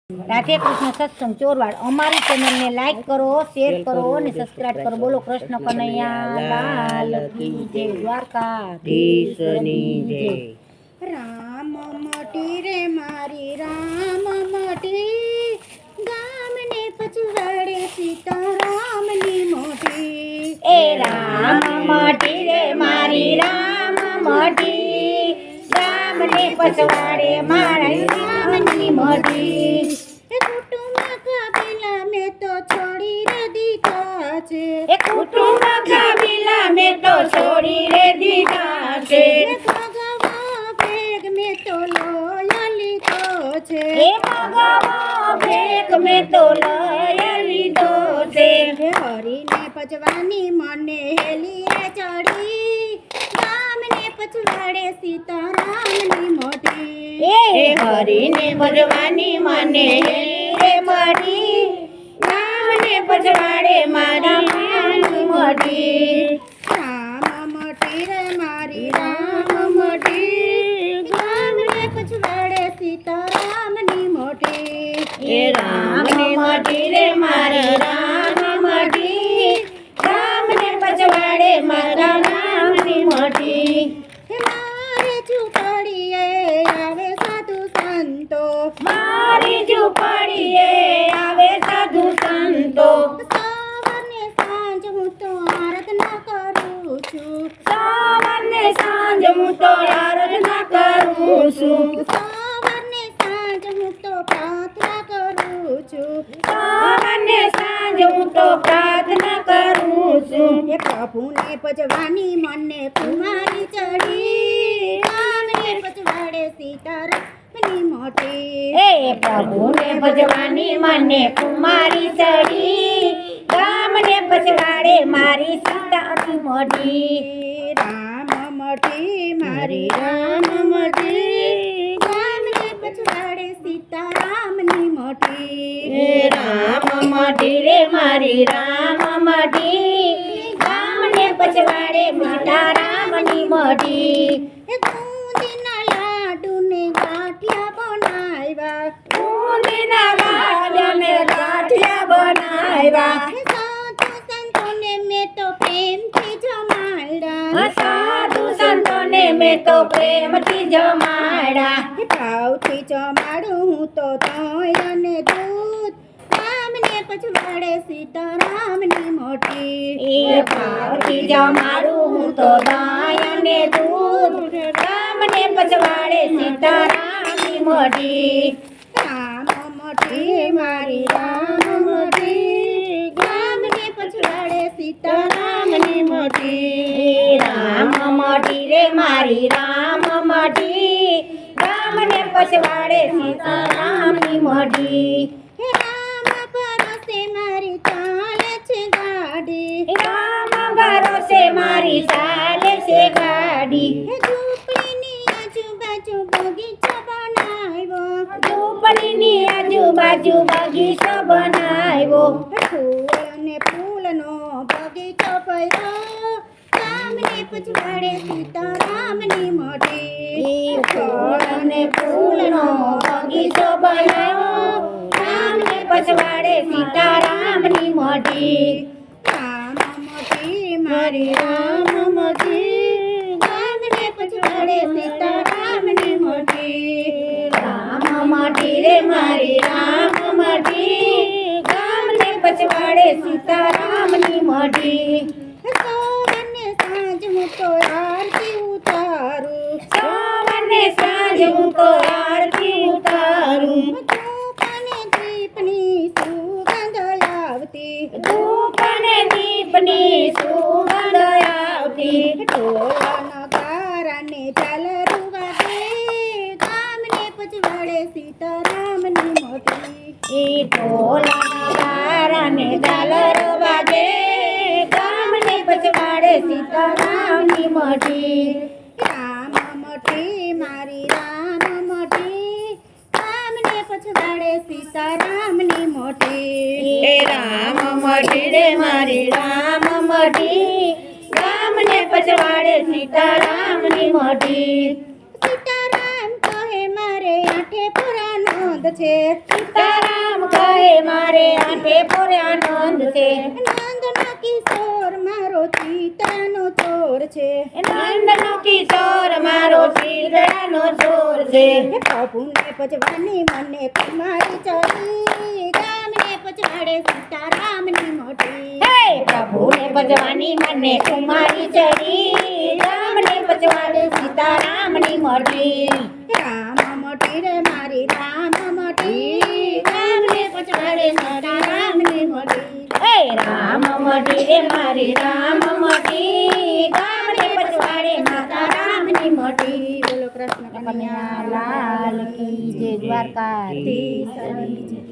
રાધે કૃષ્ણ સત્સંગ ચોરવાડ અમારી ચેનલને લાઈક કરો, શેર કરો અને સબસ્ક્રાઇબ કરો. બોલો કૃષ્ણ કનૈયા લાલ કી જય, દ્વારકાધીશની જય. રામ મટી રે મારી રામ મટી, ગામને પચવાડે સીતારામની મોટી. એ રામ મટી રે મારી રામ મટી, ગામને પચવાડે મારા રામની મોટી. કુટુંબ કબીલા મેં તો છોડી રે દીધા છે, એ કુટુંબ કબીલા મેં તો છોડી રે દીધા છે. ભગવા ભેગ મેં તો લોયા લીધો છે, એ ભગવા ભેગ મેં તો લઈ લીધો છે. હરીને પચવાની મને હેલી રે ચડી, ગામને પચવાડે સીતારામની મોટી. એ હરીને ભજવાની મને રે મળી, રામને પછવાડે મારી રામની મોટી. રામ મટી રે મારી રામ મટી, ગામને પચવાડે સીતારામની મોટી. એ રામને મટી રે મારી રામ મટી, રામને પછવાડે મારા રામની મોટી. મારે ઝૂંપડીએ આવે સાધુ સંતો, મારી ઝૂંપડીએ આવે સાધુ સંતો, સવારને સાંજ હું તો આરાધના કરું છું, સવારને સાંજ હું તો આરાધના કરું છું, સવારને સાંજ હું તો પ્રાર્થના કરું છું. સવારને સાંજ હું તો પ્રાર્થના કરું છું. એ પ્રભુને પજવાની મને કુમારી ચડી, રામને પજવાડે સીતારામની મોટી. એ પ્રભુને ભજવાની મને કુમારી ચડી, રામને પછવાડે મારી સીતાની મોટી. રામ મટી મારી રામ મટી, રામને પછવાડે સીતારામની મોટી. એ રામ મટી રે મારી રામ મટી, રામને પછવાડે સીતારામની મોટી. એ બુંદીના લાડુને ગાંઠિયા બનાવ્યા, બુંદીના લાડુને ગાંઠિયા બનાવ્યા, એ સાધુ સંતોને મેં તો પ્રેમથી જમાડ્યા, સાધુ સંતોને મેં તો પ્રેમથી જમાડ્યા. એ ભાવથી જમાડું હું તો દહીં અને દૂધ, રામને પછવાડે સીતારામની મોટી. એ ભાવથી જમાડું હું તો દહીં અને દૂધ, રામને પછવાડે સીતારામની મોટી. રામ મોટી મારી રામ મોટી, ગામને પછવાડે સીતારામની મોટી. રામ મોટી રે મારી રામ મોટી, રામને પછવાડે સીતારામની મોટી. હે રામ ભરોસે મારી ચાલે છે ગાડી, રામ ભરોસે મારી ચાલે છે ગાડી. હે ઝૂંપડીની આજુબાજુ બગીચો બનાવ્યો, ઝૂંપડીની આજુબાજુ બગીચો બનાવ્યો, ફૂલ અને ફૂલનો બગીચો પડ્યો, રામને પછવાડે સીતારામની મોટી. ફળ અને ફૂલનો બગીચો બનાવ્યો, રામને પછવાડે સીતારામની મોટી. રામ મોટી મારી રામ મોટી, ગામને પછવાડે સીતારામની મોટી. રામ મોટી રે મારી રામ મોટી, રામને પછવાડે સીતારામની મોટી. સવારને સાંજ હું તો આરતી ઉતારું, સવારને સાંજ હું તો આરતી ઉતારું, ધૂપ અને દીપની સુગંધ આવતી, ધૂપ અને દીપની સુગંધ આવતી. ઢોલ નગારાને ઝાલરું વાગે, ગામને પછવાડે સીતારામની મોટી. એ ઢોલ નગારાને ઝાલર વાગે, ગામને પછવાડે સીતારામની મોટી. રામ મોટી મારી રામ મોટી, ગામને પછવાડે સીતારામની મોટી. એ રામ મોટી રે મારી રામ મોટી, રામને પછવાડે સીતારામની મોટી. સીતારામ કહે મારે આઠે પુરાનો આનંદ છે સીતારામ કહે મારે આંઠે પોરે આનંદ છે નંદનો કિશોર મારો ચિત્રાનો ચોર છે નંદનો કિશોર મારો શીતળાનો ચોર છે હે પ્રભુને પજવાની મને કુમારી ચડી ગામને પજવાડે સીતારામની મોટી હે પ્રભુને ભજવાની મને કુમારી ચડી રામને ભજવાડે સીતારામની મઢી રામ મોટી રે મારી રામ મોટી ગામને પજવાડે સીતારામની મોટી હે રામ મઢી રે મારી રામ મઢી ગામને ભજવાડે સીતારામની મઢી બોલો કૃષ્ણ કનૈયા લાલ કી જય દ્વારકા લાલ કી.